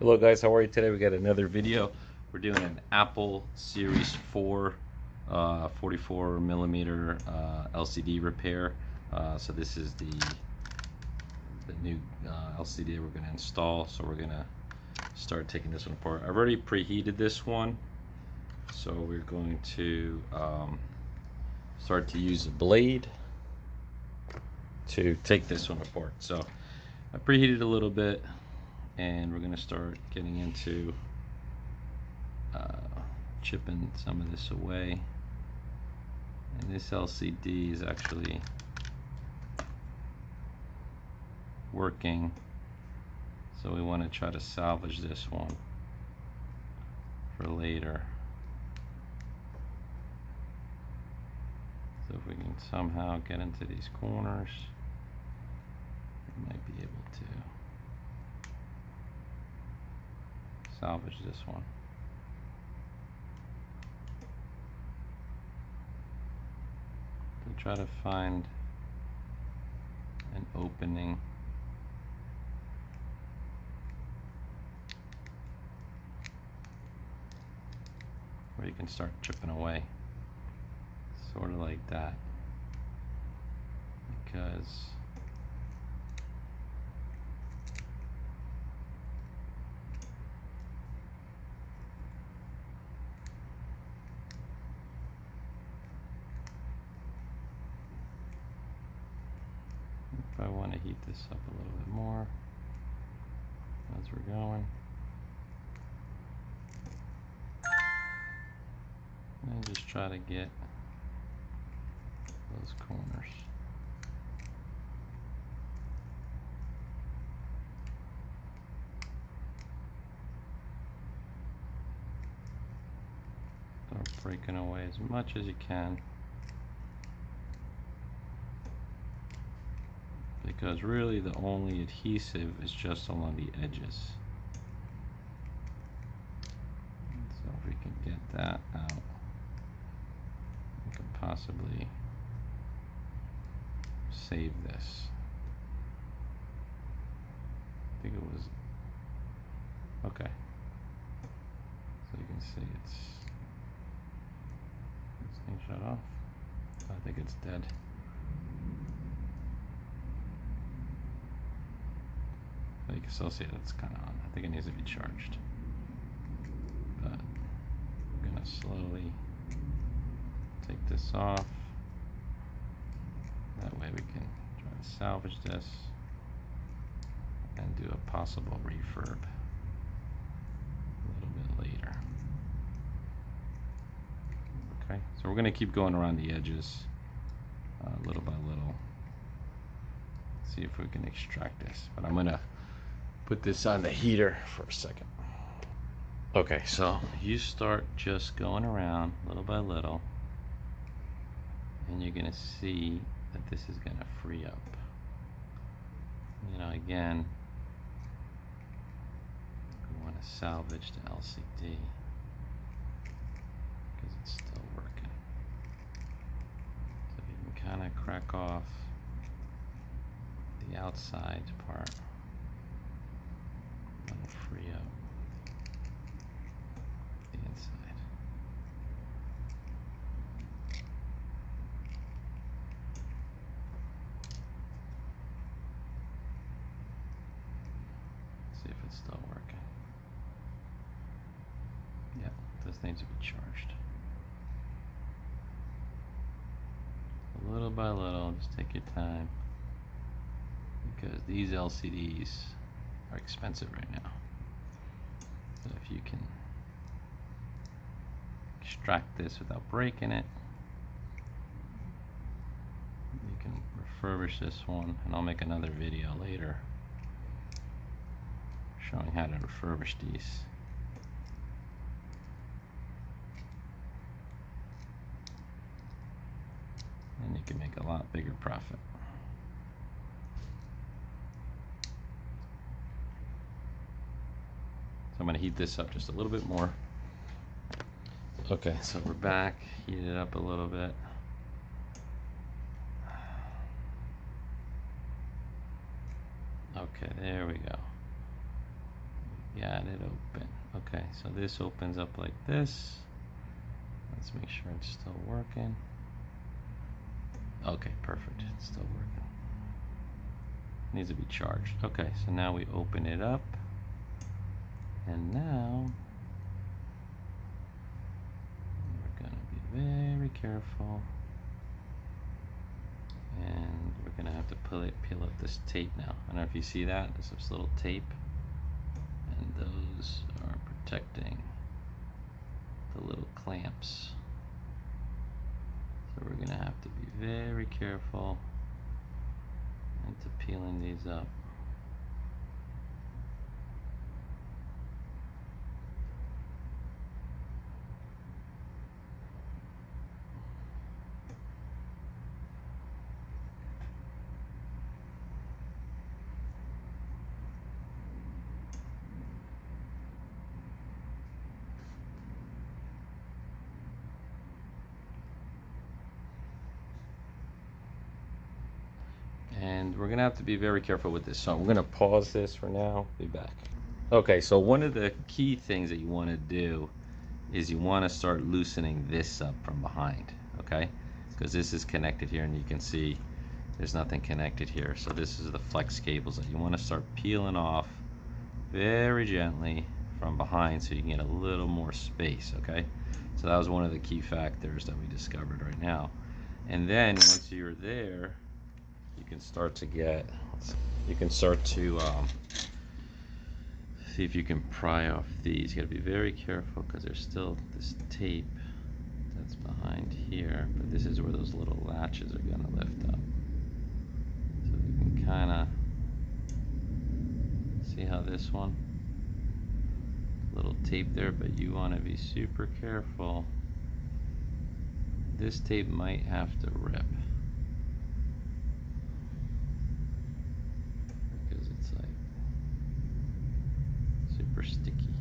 Hello guys, how are you today? We got another video. We're doing an Apple Series 4 44 millimeter LCD repair. So this is the new LCD we're going to install. So we're going to start taking this one apart. I've already preheated this one, so we're going to start to use a blade to take this one apart. So I preheated a little bit, and we're going to start getting into chipping some of this away. And this LCD is actually working, so we want to try to salvage this one for later. So if we can somehow get into these corners, we might be able to salvage this one. To try to find an opening where you can start chipping away, sort of like that, because I want to heat this up a little bit more as we're going. And just try to get those corners. Start breaking away as much as you can, because really the only adhesive is just along the edges. So if we can get that out, we could possibly save this. I think it was okay. So you can see it's this thing shut off. I think it's dead. You can still see it's kind of on. I think it needs to be charged. But we're gonna slowly take this off. That way we can try to salvage this and do a possible refurb a little bit later. Okay, so we're gonna keep going around the edges little by little. See if we can extract this. But I'm gonna put this on the heater for a second. Okay, so you start just going around little by little, and you're gonna see that this is gonna free up. You know, again, we want to salvage the LCD because it's still working. So you can kind of crack off the outside part. Want to free up the inside. See if it's still working. Yep, this needs to be charged. Little by little, just take your time, because these LCDs are expensive right now. But if you can extract this without breaking it, you can refurbish this one, and I'll make another video later showing how to refurbish these. And you can make a lot bigger profit. So I'm going to heat this up just a little bit more. Okay, so we're back, heat it up a little bit. Okay, there we go. Got it open. Okay, so this opens up like this. Let's make sure it's still working. Okay, perfect. It's still working. Needs to be charged. Okay, so now we open it up. And now we're going to be very careful. And we're going to have to peel up this tape now. I don't know if you see that. There's this little tape. And those are protecting the little clamps. So we're going to have to be very careful into peeling these up. And we're gonna have to be very careful with this. So we're gonna pause this for now, be back. Okay, so one of the key things that you wanna do is you wanna start loosening this up from behind, okay? Because this is connected here and you can see there's nothing connected here. So this is the flex cables that you wanna start peeling off very gently from behind so you can get a little more space, okay? So that was one of the key factors that we discovered right now. And then once you're there, you can start to see if you can pry off these. You got to be very careful because there's still this tape that's behind here, but this is where those little latches are going to lift up. So you can kind of see how this one, little tape there, but you want to be super careful. This tape might have to rip. Super sticky.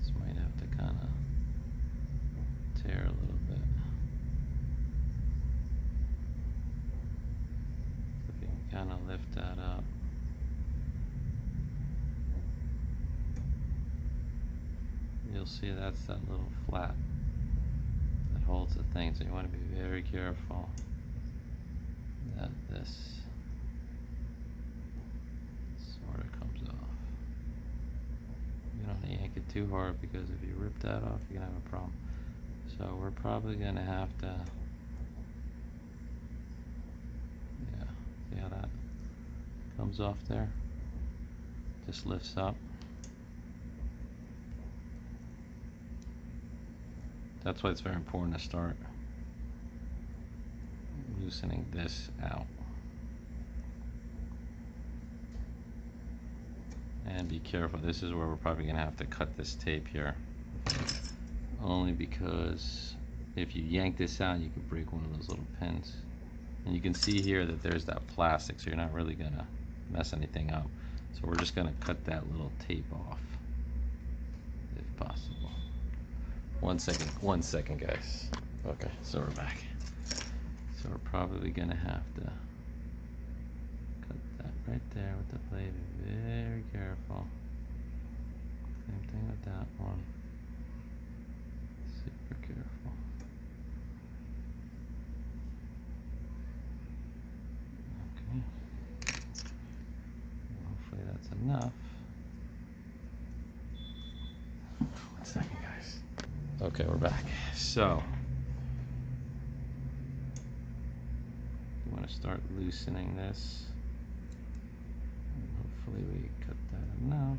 This might have to kind of tear a little bit. So if you can kind of lift that up. You'll see that's that little flap that holds the thing, so you want to be very careful that this sort of comes off. You don't want to yank it too hard because if you rip that off, you're going to have a problem. So we're probably going to have to, yeah, see how that comes off there? Just lifts up. That's why it's very important to start loosening this out. And be careful, this is where we're probably going to have to cut this tape here. Only because if you yank this out, you can break one of those little pins. And you can see here that there's that plastic, so you're not really going to mess anything up. So we're just going to cut that little tape off, if possible. One second guys. Okay, so we're back. So we're probably going to have to cut that right there with the blade. Be very careful. Same thing with that one. Super careful. Okay. Hopefully that's enough. 1 second, guys. Okay, we're back. So you want to start loosening this. And hopefully we cut that enough.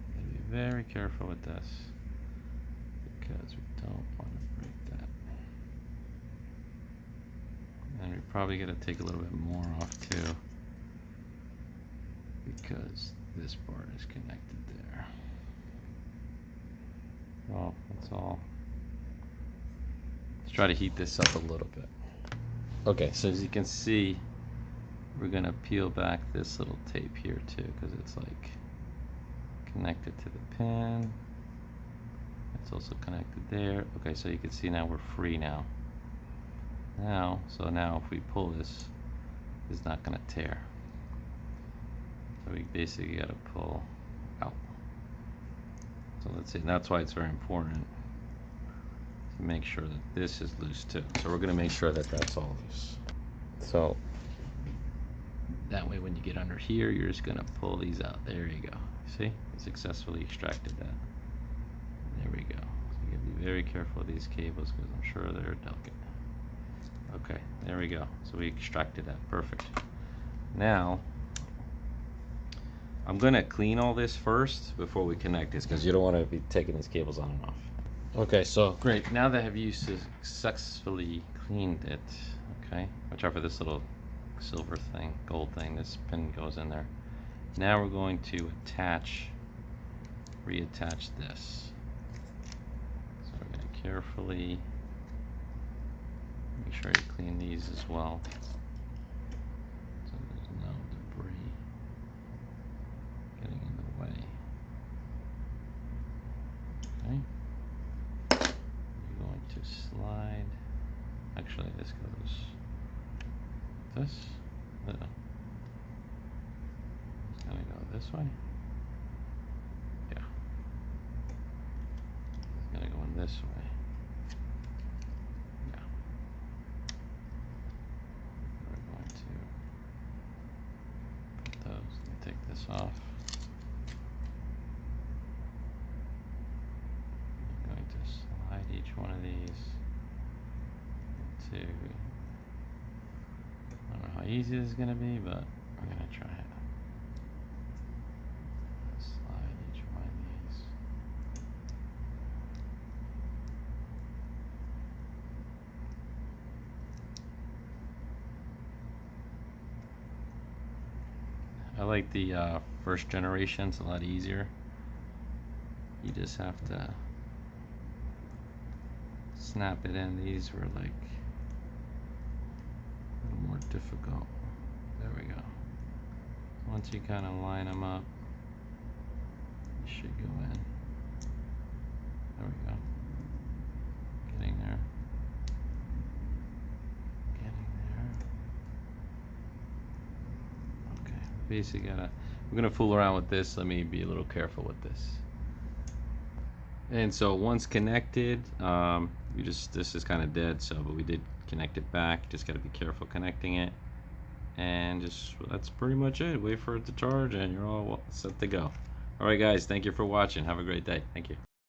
You gotta be very careful with this because we don't want to break that. And we probably got to take a little bit more off too because this part is connected there. Well, that's all. Let's try to heat this up a little bit. Okay, so as you can see, we're gonna peel back this little tape here too because it's like connected to the pin. It's also connected there. Okay, so you can see now we're free now. So now if we pull this, is not going to tear. So we basically got to pull out. So let's see, that's why it's very important to make sure that this is loose too. So we're going to make sure that that's all loose. So that way when you get under here, you're just going to pull these out. There you go. See? I successfully extracted that. There we go. So you got to be very careful with these cables because I'm sure they're delicate. Okay, there we go. So we extracted that. Perfect. Now, I'm going to clean all this first before we connect this because you don't want to be taking these cables on and off. Okay, so great. Now that I've successfully cleaned it, okay, watch out for this little silver thing, gold thing. This pin goes in there. Now we're going to reattach this. So we're going to carefully make sure you clean these as well, so there's no debris getting in the way. Okay. You're going to slide. Actually, this goes like this. It's gonna go this way. Yeah. It's gonna go in this way. Yeah. We're going to put those. Let me take this off. I'm going to slide each one of these into. I don't know how easy this is gonna be, but we're gonna try it. Slide each one of these. I like the first generation. It's a lot easier. You just have to snap it in. These were like a little more difficult. There we go. Once you kind of line them up, you should go in. There we go. Getting there. Getting there. Okay. Basically we're gonna fool around with this. Let me be a little careful with this. And so once connected, this is kind of dead, but we did connect it back. Just got to be careful connecting it, and that's pretty much it. Wait for it to charge and you're all set to go. All right guys, thank you for watching. Have a great day. Thank you.